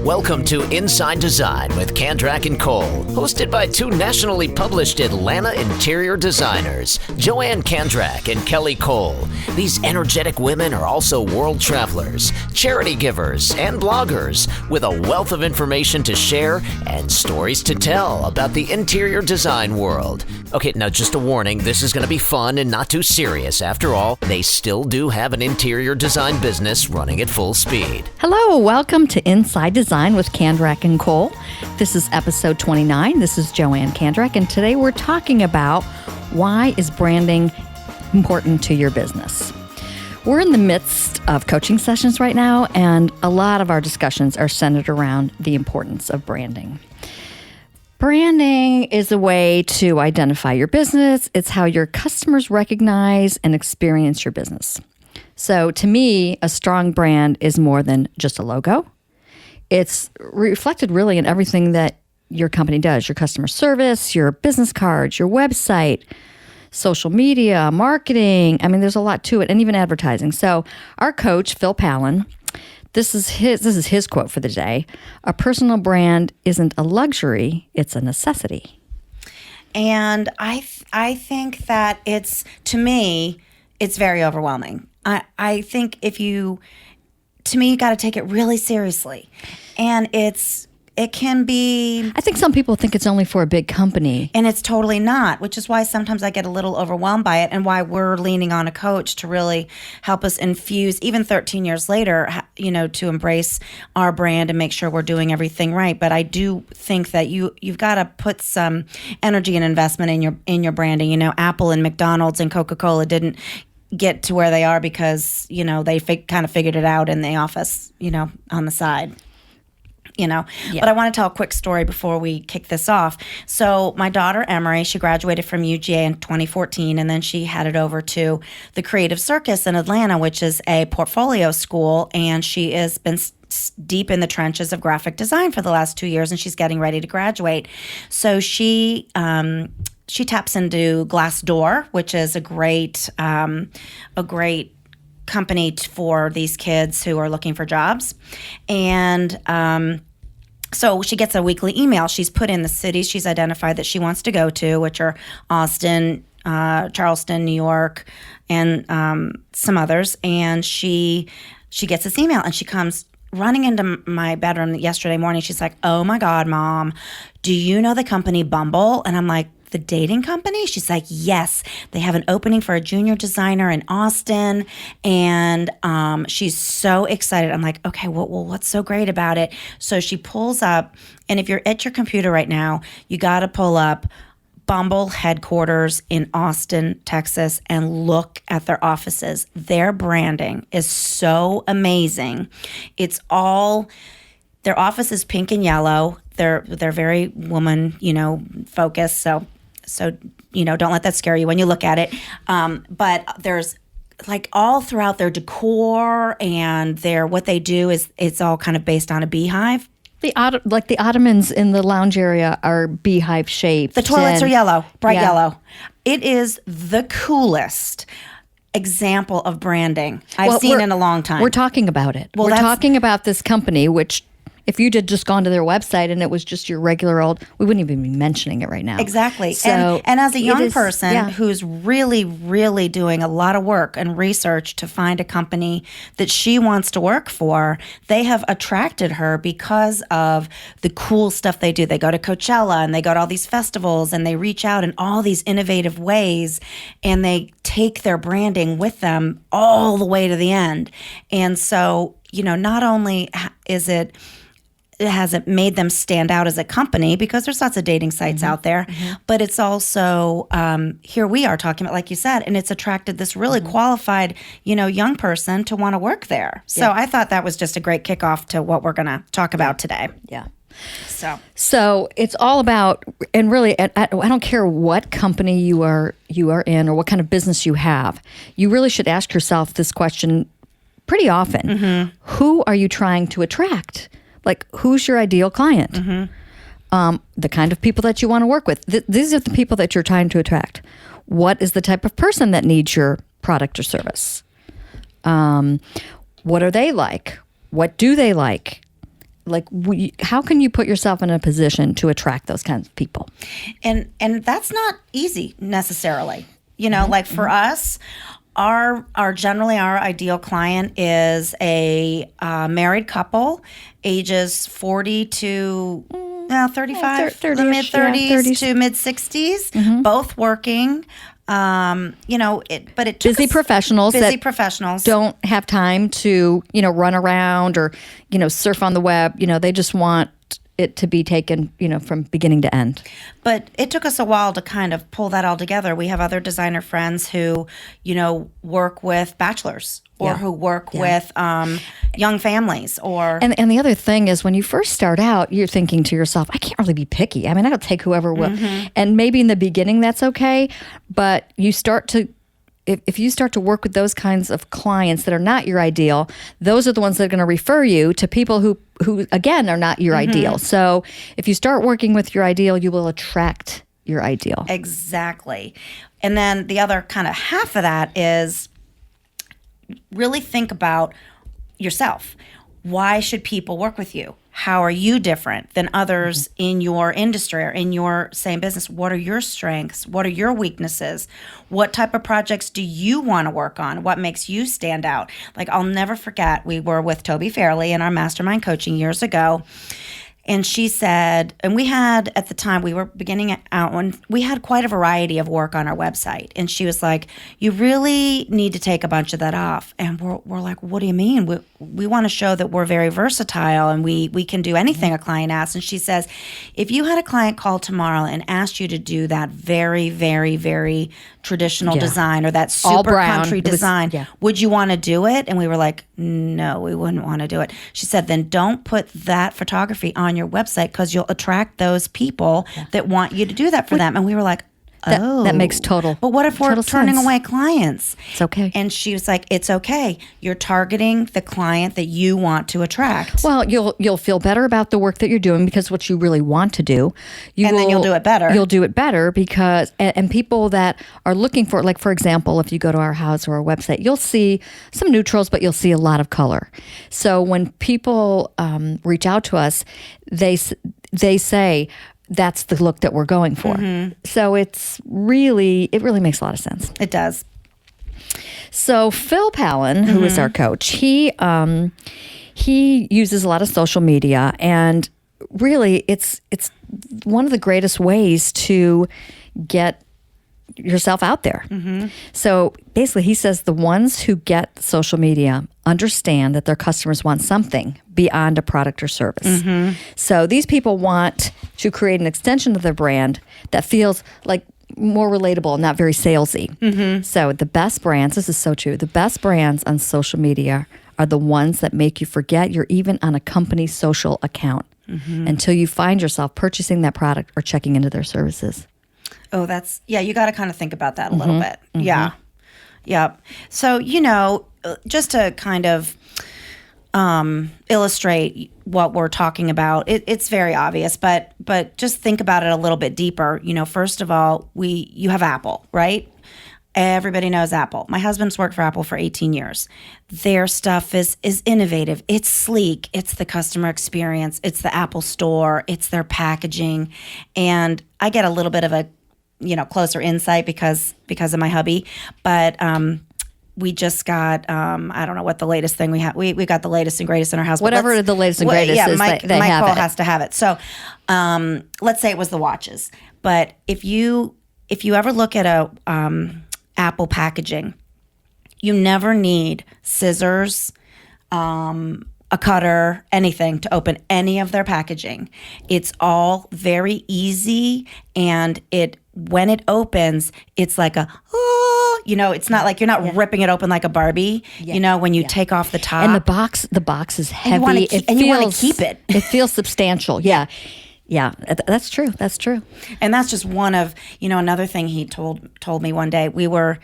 Welcome to Inside Design with Kandrak and Cole, hosted by two nationally published Atlanta interior designers, Joanne Kandrak and Kelly Cole. These energetic women are also world travelers, charity givers, and bloggers with a wealth of information to share and stories to tell about the interior design world. Okay, now just a warning, this is going to be fun and not too serious. After all, they still do have an interior design business running at full speed. Hello, welcome to Inside Design with Kandrak and Cole. This is episode 29. This is Joanne Kandrak, and today we're talking about why is branding important to your business. We're in the midst of coaching sessions right now, and a lot of our discussions are centered around the importance of branding. Branding is a way to identify your business. It's how your customers recognize and experience your business. So to me, a strong brand is more than just a logo. It's reflected really in everything that your company does, your customer service, your business cards, your website, social media, marketing. I mean, there's a lot to it, and even advertising. So our coach, Phil Pallen, this is his quote for the day. A personal brand isn't a luxury, it's a necessity. And I think that to me, it's very overwhelming. I think you got to take it really seriously. And it can be... I think some people think it's only for a big company. And it's totally not, which is why sometimes I get a little overwhelmed by it, and why we're leaning on a coach to really help us infuse, even 13 years later, to embrace our brand and make sure we're doing everything right. But I do think that you've got to put some energy and investment in your branding. Apple and McDonald's and Coca-Cola didn't get to where they are because, they kind of figured it out in the office, on the side. Yeah. But I want to tell a quick story before we kick this off. So my daughter, Emery, she graduated from UGA in 2014, and then she headed over to the Creative Circus in Atlanta, which is a portfolio school, and she has been deep in the trenches of graphic design for the last 2 years, and she's getting ready to graduate. So she taps into Glassdoor, which is a great company for these kids who are looking for jobs. And so she gets a weekly email. She's put in the cities she's identified that she wants to go to, which are Austin, Charleston, New York, and some others. And she gets this email, and she comes running into my bedroom yesterday morning. She's like, "Oh my God, Mom, do you know the company Bumble?" And I'm like, "The dating company?" She's like, "Yes, they have an opening for a junior designer in Austin." And she's so excited. I'm like, "Okay, well, what's so great about it?" So she pulls up, and if you're at your computer right now, you got to pull up Bumble headquarters in Austin, Texas, and look at their offices. Their branding is so amazing. It's all... Their office is pink and yellow. They're very woman, focused. So don't let that scare you when you look at it. But there's like all throughout their decor and what they do is it's all kind of based on a beehive. The ottomans in the lounge area are beehive shaped. The toilets are yellow, bright yellow. It is the coolest example of branding I've seen in a long time. We're talking about it. We're talking about this company, which if you did just gone to their website and it was just your regular old, we wouldn't even be mentioning it right now. Exactly. So and as a young person who's really, really doing a lot of work and research to find a company that she wants to work for, they have attracted her because of the cool stuff they do. They go to Coachella and they go to all these festivals and they reach out in all these innovative ways, and they take their branding with them all the way to the end. And so, not only has it made them stand out as a company, because there's lots of dating sites out there, but it's also, here we are talking about, like you said, and it's attracted this really qualified, young person to want to work there. So I thought that was just a great kickoff to what we're going to talk about today. Yeah. So it's all about, and really, I don't care what company you are in or what kind of business you have, you really should ask yourself this question pretty often. Who are you trying to attract? Like, who's your ideal client? The kind of people that you want to work with. These are the people that you're trying to attract. What is the type of person that needs your product or service? What are they like? What do they like? how can you put yourself in a position to attract those kinds of people? And that's not easy necessarily. Like for us, our generally our ideal client is a married couple, ages 40 to 35, the mid 30s to mid 60s, both working. But it took busy professionals don't have time to run around or surf on the web. They just want it to be taken from beginning to end. But it took us a while to kind of pull that all together. We have other designer friends who work with bachelors or who work with young families and the other thing is, when you first start out, you're thinking to yourself, I can't really be picky. I mean, I'll take whoever will. And maybe in the beginning that's okay, but you start to if you start to work with those kinds of clients that are not your ideal, those are the ones that are going to refer you to people who again are not your ideal. So if you start working with your ideal, you will attract your ideal. Exactly. And then the other kind of half of that is really think about yourself. Why should people work with you? How are you different than others in your industry or in your same business? What are your strengths? What are your weaknesses? What type of projects do you want to work on? What makes you stand out? Like, I'll never forget, we were with Toby Fairley in our mastermind coaching years ago. And she said, and we had, at the time, we were beginning out, when we had quite a variety of work on our website. And she was like, you really need to take a bunch of that off. And we're like, what do you mean? We want to show that we're very versatile and we can do anything a client asks. And she says, if you had a client call tomorrow and asked you to do that very, very, very traditional design or that super country design, would you want to do it? And we were like, no, we wouldn't want to do it. She said, then don't put that photography on your website because you'll attract those people that want you to do that for them. And we were like, that makes total. But what if we're turning away clients? It's okay. And she was like, it's okay. You're targeting the client that you want to attract. Well, you'll feel better about the work that you're doing because what you really want to do. Then you'll do it better. You'll do it better because, and people that are looking for, like, for example, if you go to our house or our website, you'll see some neutrals, but you'll see a lot of color. So when people reach out to us, they say, that's the look that we're going for. So it really makes a lot of sense. It does. So Phil Pallen, who is our coach, he uses a lot of social media, and really it's one of the greatest ways to get yourself out there. So basically he says the ones who get social media understand that their customers want something beyond a product or service. So these people want to create an extension of their brand that feels like more relatable, not very salesy. So the best brands, this is so true, the best brands on social media are the ones that make you forget you're even on a company's social account until you find yourself purchasing that product or checking into their services. Oh, you got to kind of think about that a little bit. Yeah. So, just to kind of illustrate what we're talking about, it's very obvious, but just think about it a little bit deeper. First of all, you have Apple, right? Everybody knows Apple. My husband's worked for Apple for 18 years. Their stuff is innovative. It's sleek. It's the customer experience. It's the Apple Store. It's their packaging. And I get a little bit of a closer insight because of my hubby. But we just got, I don't know what the latest thing we have. We got the latest and greatest in our house. Whatever the latest and greatest is, Mike they have Cole it. has to have it. So let's say it was the watches. But if you ever look at a Apple packaging, you never need scissors, a cutter, anything to open any of their packaging. It's all very easy, and when it opens, it's like it's not like you're not ripping it open like a Barbie, when you take off the top. And the box is heavy. You want to keep it. It feels substantial. Yeah. Yeah, that's true. That's true. And that's just one of, another thing he told me one day. We were,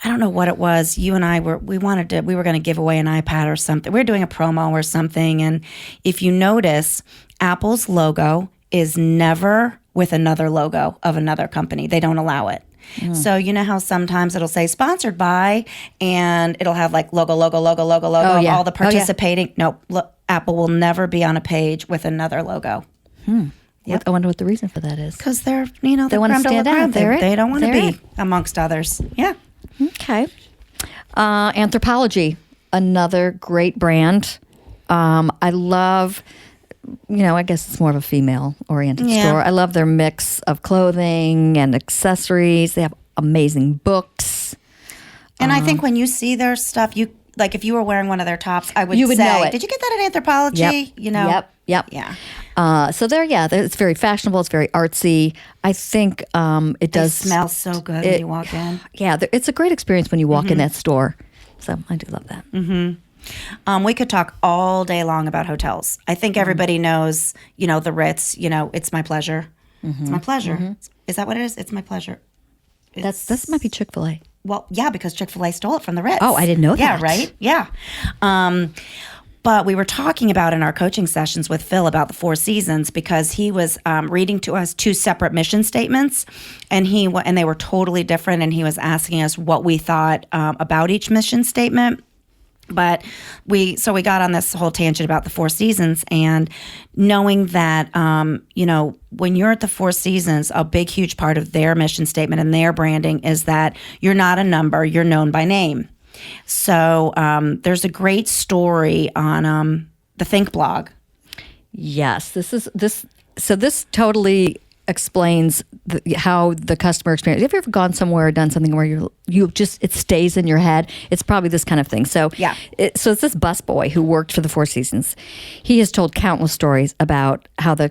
I don't know what it was. You and I we were going to give away an iPad or something. We were doing a promo or something. And if you notice, Apple's logo is never with another logo of another company. They don't allow it. So you know how sometimes it'll say sponsored by, and it'll have like logo, all the participating. Nope. Look, Apple will never be on a page with another logo. Yep. I wonder what the reason for that is. Because they're, you know, They want to stand out. They don't want to be amongst others. Yeah. Okay. Anthropology, another great brand. I love, I guess it's more of a female-oriented store. I love their mix of clothing and accessories. They have amazing books. And I think when you see their stuff, you like if you were wearing one of their tops, I would, You would say, know it. did you get that at Anthropology? Yep. You know? Yep. Yeah. So it's very fashionable. It's very artsy. I think it does smell so good when you walk in. Yeah, it's a great experience when you walk in that store. So I do love that. We could talk all day long about hotels. I think everybody knows, the Ritz, it's my pleasure. It's my pleasure. Is that what it is? It's my pleasure. This might be Chick-fil-A. Well, yeah, because Chick-fil-A stole it from the Ritz. Oh, I didn't know that. Yeah, right? Yeah. But we were talking about in our coaching sessions with Phil about the Four Seasons because he was reading to us two separate mission statements, and they were totally different, and he was asking us what we thought about each mission statement. But we got on this whole tangent about the Four Seasons, and knowing that, when you're at the Four Seasons, a big, huge part of their mission statement and their branding is that you're not a number, you're known by name. So there's a great story on the Think blog. Yes, this totally explains how the customer experience. Have you ever gone somewhere or done something where it stays in your head? It's probably this kind of thing. So yeah. So it's this busboy who worked for the Four Seasons. He has told countless stories about how the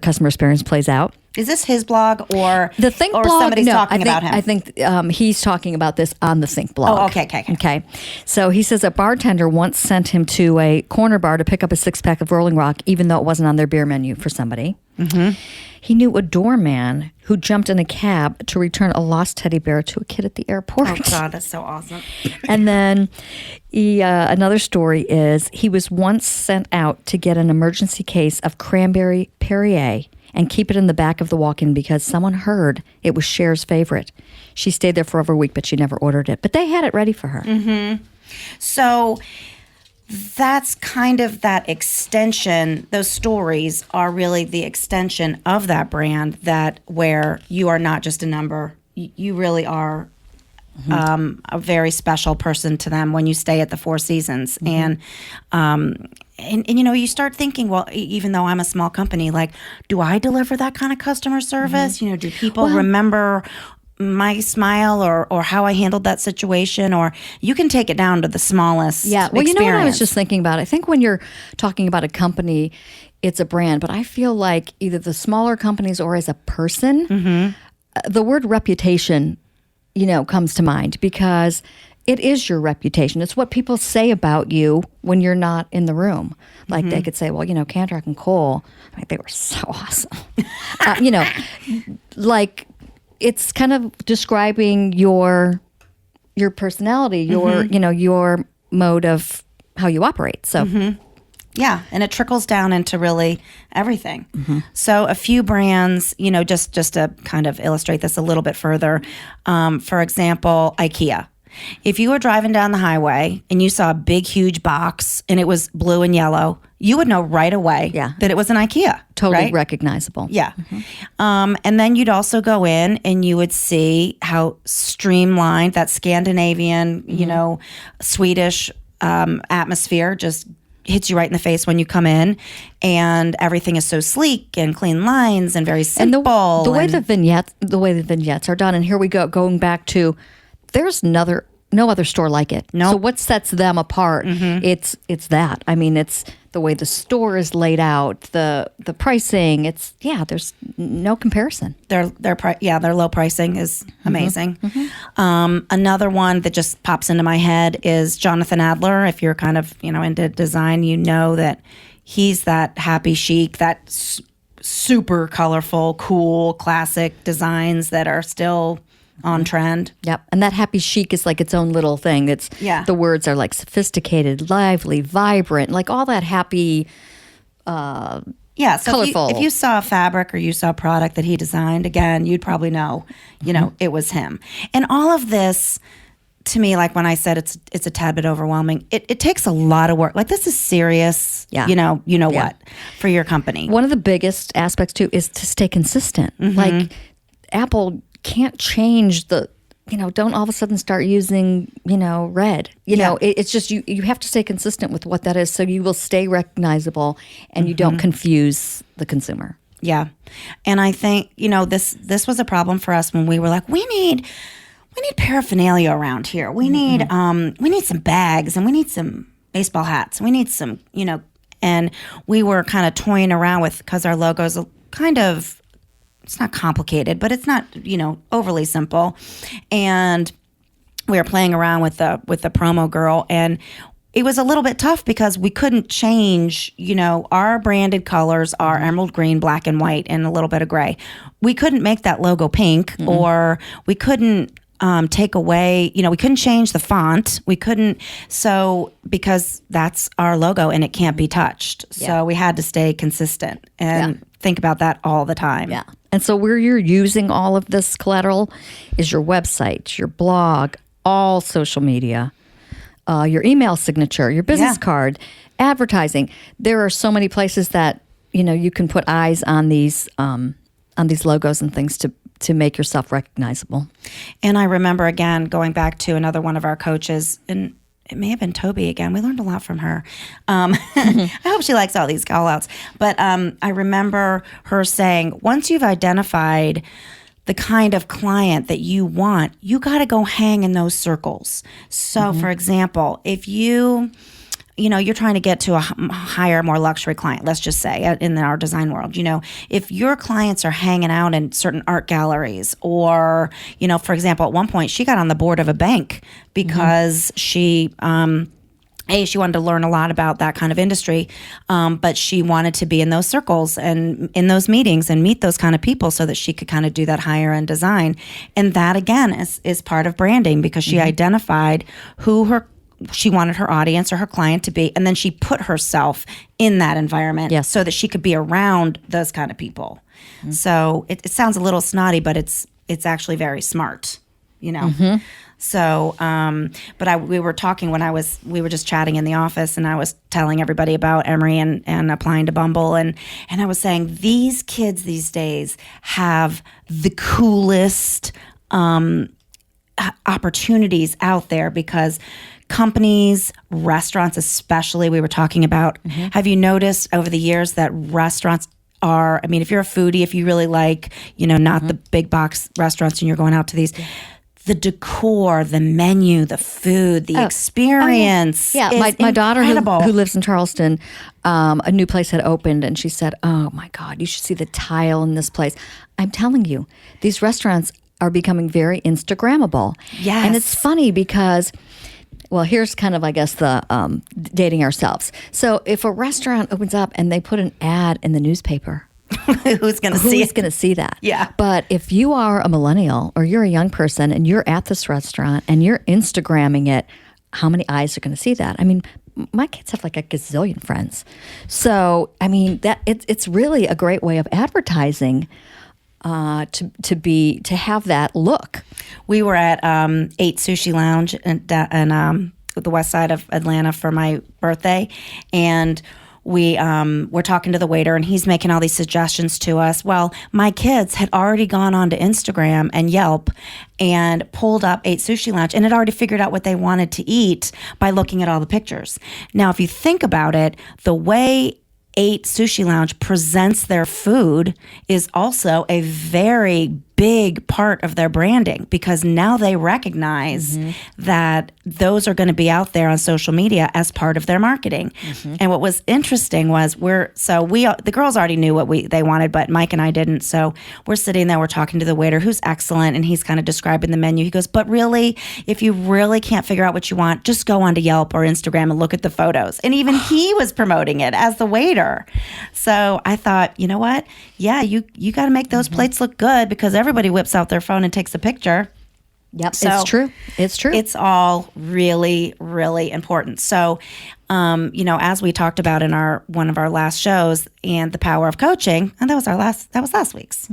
customer experience plays out. Is this his blog or the Think or blog? Somebody's No, talking about him? I think he's talking about this on the Think blog. Oh, okay. So he says a bartender once sent him to a corner bar to pick up a 6-pack of Rolling Rock, even though it wasn't on their beer menu for somebody. Mm-hmm. He knew a doorman who jumped in a cab to return a lost teddy bear to a kid at the airport. Oh, God, that's so awesome. And then another story is he was once sent out to get an emergency case of cranberry Perrier and keep it in the back of the walk-in because someone heard it was Cher's favorite. She stayed there for over a week, but she never ordered it. But they had it ready for her. Mm-hmm. So that's kind of that extension. Those stories are really the extension of that brand, that where you are not just a number. You really are a very special person to them when you stay at the Four Seasons. And you start thinking, well, even though I'm a small company, like, do I deliver that kind of customer service? Do people remember my smile or how I handled that situation? Or you can take it down to the smallest Well, experience. you know what I was just thinking about? I think when you're talking about a company, it's a brand. But I feel like either the smaller companies or as a person, the word reputation, comes to mind because it is your reputation. It's what people say about you when you're not in the room. Like they could say, well, Candrack and Cole, they were so awesome. Like it's kind of describing your personality, your mode of how you operate. So Yeah, and it trickles down into really everything. So a few brands, just to kind of illustrate this a little bit further, for example, IKEA. If you were driving down the highway and you saw a big, huge box and it was blue and yellow, you would know right away that it was an IKEA. totally right? recognizable. Yeah. And then you'd also go in and you would see how streamlined that Scandinavian, Swedish atmosphere just hits you right in the face when you come in, and everything is so sleek and clean lines and very simple. And the way the vignettes are done, and here we go, going back to, there's no other store like it. No. So what sets them apart? It's that. I mean, it's the way the store is laid out, the pricing. There's no comparison. Their low pricing is amazing. Another one that just pops into my head is Jonathan Adler. If you're kind of into design, that he's that happy chic, that super colorful, cool, classic designs that are still on trend. Yep. And that happy chic is like its own little thing. The words are like sophisticated, lively, vibrant, like all that happy, so colorful. If you saw a fabric or you saw a product that he designed, again, you'd probably know, it was him. And all of this to me, like when I said it's a tad bit overwhelming, it takes a lot of work. Like this is serious, Yeah. What, for your company. One of the biggest aspects too is to stay consistent. Mm-hmm. Like Apple can't change don't all of a sudden start using, red. It's just you have to stay consistent with what that is so you will stay recognizable and you don't confuse the consumer. Yeah. And I think, this was a problem for us when we were like, we need paraphernalia around here. We need some bags and we need some baseball hats. We need some, and we were kind of toying around with, because our logo's kind of, it's not complicated, but it's not, overly simple. And we were playing around with the promo girl, and it was a little bit tough because we couldn't change, our branded colors are emerald green, black and white, and a little bit of gray. We couldn't make that logo pink, or we couldn't take away, we couldn't change the font. We couldn't, because that's our logo and it can't be touched. Yeah. So we had to stay consistent and think about that all the time. Yeah. And so where you're using all of this collateral is your website, your blog, all social media, your email signature, your business card, advertising. There are so many places that, you can put eyes on these logos and things to make yourself recognizable. And I remember, again, going back to another one of our coaches, and it may have been Toby again. We learned a lot from her. I hope she likes all these call outs. But I remember her saying, once you've identified the kind of client that you want, you got to go hang in those circles. So, for example, if you're trying to get to a higher, more luxury client, let's just say, in our design world, if your clients are hanging out in certain art galleries, or, for example, at one point she got on the board of a bank because she wanted to learn a lot about that kind of industry, but she wanted to be in those circles and in those meetings and meet those kind of people so that she could kind of do that higher end design. And that, again, is part of branding, because she identified who she wanted her audience or her client to be, and then she put herself in that environment so that she could be around those kind of people. So it sounds a little snotty, but it's actually very smart, So, we were talking we were just chatting in the office, and I was telling everybody about Emory and applying to Bumble. And I was saying, these kids these days have the coolest opportunities out there, because companies, restaurants especially, we were talking about, have you noticed over the years that restaurants are, if you're a foodie, if you really like, not the big box restaurants and you're going out to these, the decor, the menu, the food, the experience. My daughter who lives in Charleston, a new place had opened, and she said, oh my God, you should see the tile in this place. I'm telling you, these restaurants are becoming very Instagrammable. Yes. And it's funny because, well, here's kind of, I guess, the dating ourselves. So if a restaurant opens up and they put an ad in the newspaper, who's going to see it? Who's going to see that? Yeah. But if you are a millennial or you're a young person and you're at this restaurant and you're Instagramming it, how many eyes are going to see that? My kids have like a gazillion friends. So, that it's really a great way of advertising to have that look. We were at 8 Sushi Lounge in the west side of Atlanta for my birthday, and we were talking to the waiter, and he's making all these suggestions to us. Well, my kids had already gone on to Instagram and Yelp and pulled up 8 Sushi Lounge and had already figured out what they wanted to eat by looking at all the pictures. Now, if you think about it, the way 8 Sushi Lounge presents their food is also a very big part of their branding, because now they recognize that those are going to be out there on social media as part of their marketing. And what was interesting was the girls already knew what they wanted, but Mike and I didn't. So we're sitting there, we're talking to the waiter, who's excellent, and he's kind of describing the menu. He goes, but really, if you really can't figure out what you want, just go onto Yelp or Instagram and look at the photos. And even he was promoting it as the waiter. So I thought, you know what? Yeah, you got to make those plates look good, because everybody whips out their phone and takes a picture. Yep, so it's true. It's true. It's all really, really important. So, as we talked about in one of our last shows, and the power of coaching, and that was last week's.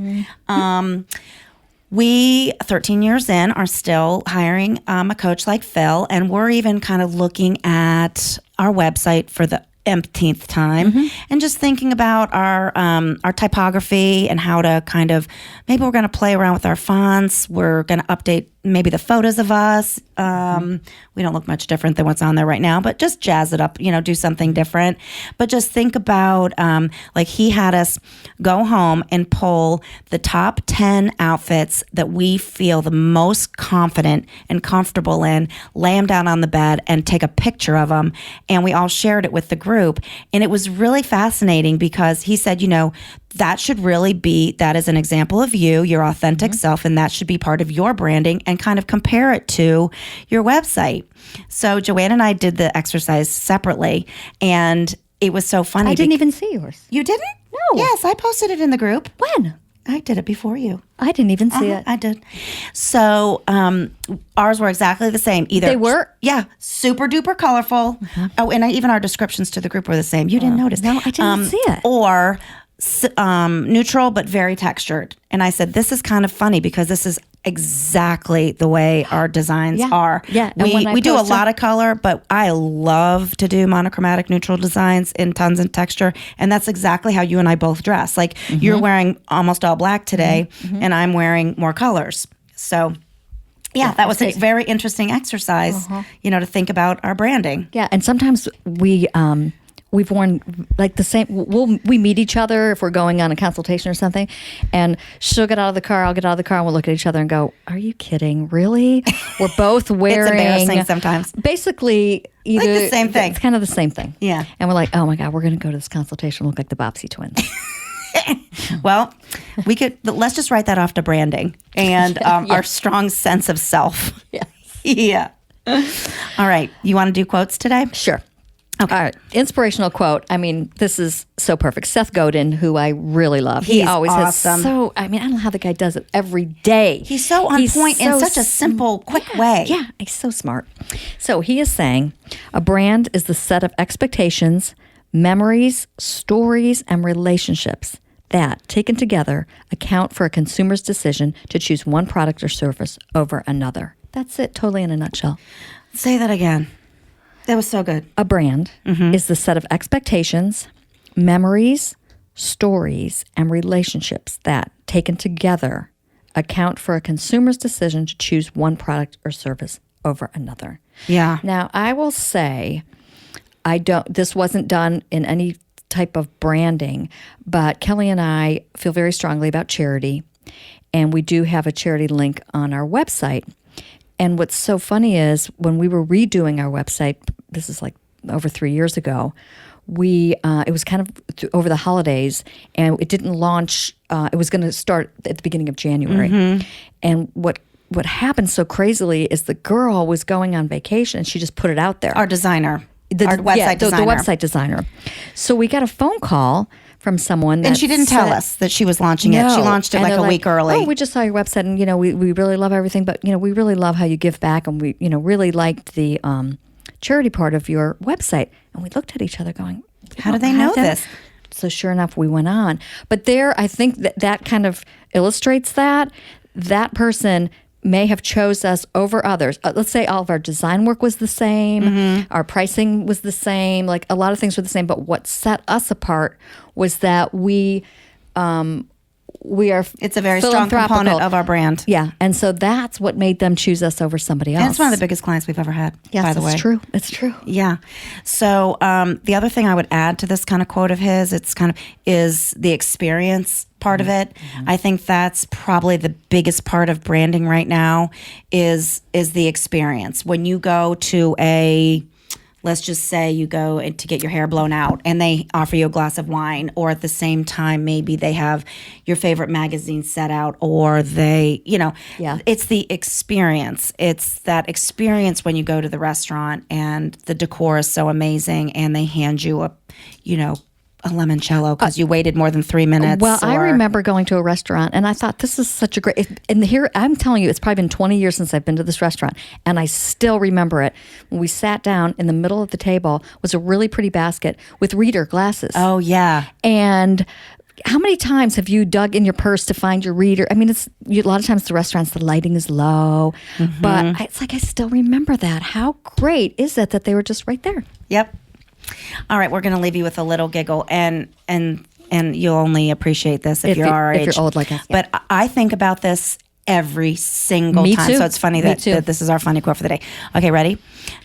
We, 13 years in, are still hiring a coach like Phil, and we're even kind of looking at our website for the umpteenth time, and just thinking about our typography and how to kind of, maybe we're going to play around with our fonts. We're going to update maybe the photos of us. We don't look much different than what's on there right now, but just jazz it up, do something different. But just think about, like he had us go home and pull the top 10 outfits that we feel the most confident and comfortable in, lay them down on the bed and take a picture of them. And we all shared it with the group. And it was really fascinating because he said, that should really be, that is an example of you, your authentic self, and that should be part of your branding, and kind of compare it to your website. So Joanne and I did the exercise separately, and it was so funny. I didn't even see yours. You didn't? No. Yes, I posted it in the group. When? I did it before you. I didn't even see it. I did. So ours were exactly the same. Either They were? Yeah, super duper colorful. Oh, and even our descriptions to the group were the same. You didn't notice. No, I didn't see it. Or neutral but very textured. And I said, this is kind of funny because this is exactly the way our designs are. Yeah. And We do a lot of color, but I love to do monochromatic neutral designs in tons of texture. And that's exactly how you and I both dress. Like you're wearing almost all black today, and I'm wearing more colors. So yeah, that was a very interesting exercise, to think about our branding. Yeah, and sometimes we've worn like the same. We meet each other if we're going on a consultation or something, and she'll get out of the car, I'll get out of the car, and we'll look at each other and go, "Are you kidding? Really?" We're both wearing. It's embarrassing sometimes. Basically, either like the same thing. It's kind of the same thing. Yeah, and we're like, "Oh my God, we're going to go to this consultation, look like the Bobbsey twins." Well, let's just write that off to branding and our strong sense of self. Yes. Yeah. All right. You want to do quotes today? Sure. Okay. All right. Inspirational quote. I mean, this is so perfect. Seth Godin, who I really love. He's always awesome. I don't know how the guy does it every day. He's so on point in such a simple, quick way. Yeah, he's so smart. So he is saying, a brand is the set of expectations, memories, stories, and relationships that, taken together, account for a consumer's decision to choose one product or service over another. That's it, totally in a nutshell. Say that again. That was so good. A brand is the set of expectations, memories, stories, and relationships that, taken together, account for a consumer's decision to choose one product or service over another. Yeah. Now, I will say, this wasn't done in any type of branding, but Kelly and I feel very strongly about charity, and we do have a charity link on our website. And what's so funny is when we were redoing our website, this is like over 3 years ago, it was kind of over the holidays, and it didn't launch. It was going to start at the beginning of January. And what happened so crazily is the girl was going on vacation, and she just put it out there. Our designer. Our website designer. The website designer. So we got a phone call from someone that and she didn't tell us that she was launching it. She launched it like a week early. Oh, we just saw your website, and we really love everything, but we really love how you give back, and we really liked the charity part of your website. And we looked at each other going, how do they know this? So sure enough, we went on. But there, I think that kind of illustrates that person may have chose us over others. Let's say all of our design work was the same, our pricing was the same, like a lot of things were the same, but what set us apart was that we are it's a very strong component of our brand. Yeah, and so that's what made them choose us over somebody else. And it's one of the biggest clients we've ever had, yes, by the way. It's true. It's true. Yeah. So the other thing I would add to this kind of quote of his, is the experience part of it. I think that's probably the biggest part of branding right now is the experience. When you go to let's just say you go to get your hair blown out and they offer you a glass of wine, or at the same time, maybe they have your favorite magazine set out, or it's the experience. It's that experience when you go to the restaurant and the decor is so amazing and they hand you a limoncello because you waited more than 3 minutes. Well, I remember going to a restaurant and I thought, this is such a great, and here, I'm telling you, it's probably been 20 years since I've been to this restaurant, and I still remember it. When we sat down, in the middle of the table was a really pretty basket with reader glasses. Oh, yeah. And how many times have you dug in your purse to find your reader? I mean, a lot of times the restaurants, the lighting is low, but it's like I still remember that. How great is it that they were just right there? Yep. All right, we're going to leave you with a little giggle, and you'll only appreciate this if you're our age. If you're old like us. Yeah. But I think about this every single Me time. too. So it's funny that this is our funny quote for the day. Okay, ready?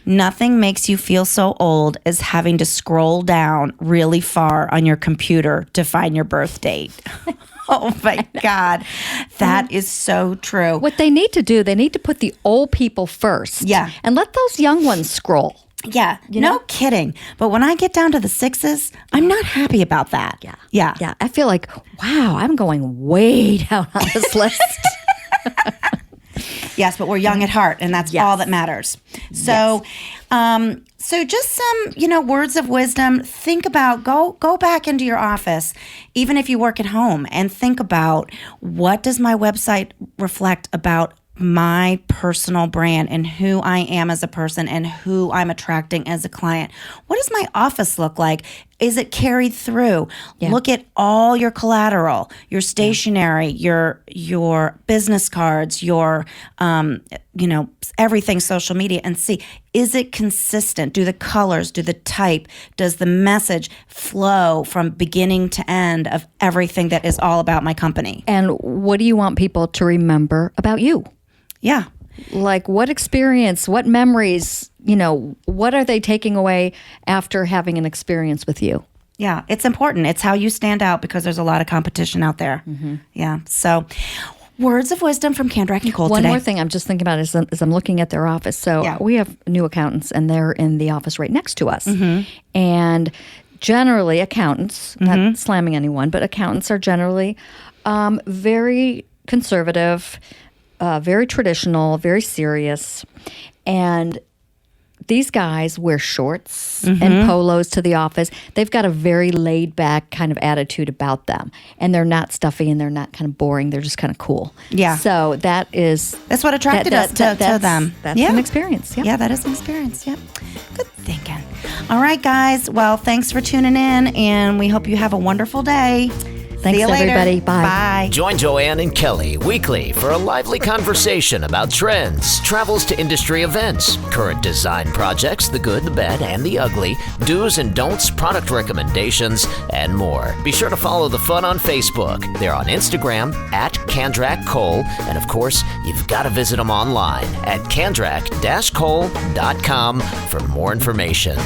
Nothing makes you feel so old as having to scroll down really far on your computer to find your birth date. Oh my God. That is so true. What they need to do, they need to put the old people first. Yeah. And let those young ones scroll. Yeah, no kidding. But when I get down to the 6s, I'm not happy about that. Yeah. Yeah. I feel like, wow, I'm going way down on this list. Yes, but we're young at heart, and that's all that matters. So, so just some, words of wisdom. Think about go back into your office, even if you work at home, and think about, what does my website reflect about my personal brand and who I am as a person and who I'm attracting as a client? What does my office look like? Is it carried through? Yeah. Look at all your collateral, your stationery, your business cards, your everything social media, and see, is it consistent? Do the colors, do the type, does the message flow from beginning to end of everything that is all about my company? And what do you want people to remember about you? Yeah. Like what experience, what memories, what are they taking away after having an experience with you? Yeah, it's important. It's how you stand out, because there's a lot of competition out there. Yeah. So words of wisdom from Kandrak and Cole today. One more thing I'm just thinking about is I'm looking at their office. So we have new accountants, and they're in the office right next to us. And generally accountants, not slamming anyone, but accountants are generally very conservative, very traditional, very serious. And these guys wear shorts and polos to the office. They've got a very laid back kind of attitude about them. And they're not stuffy, and they're not kind of boring. They're just kind of cool. Yeah. So that's what attracted us to them. That's an experience. Yeah, that is an experience. Yep. Good thinking. All right, guys. Well, thanks for tuning in, and we hope you have a wonderful day. Thanks, See you later. Everybody. Bye. Bye. Join Joanne and Kelly weekly for a lively conversation about trends, travels to industry events, current design projects, the good, the bad, and the ugly, do's and don'ts, product recommendations, and more. Be sure to follow the fun on Facebook. They're on Instagram at Kandrak Cole, and of course, you've got to visit them online at kandrak-cole.com for more information.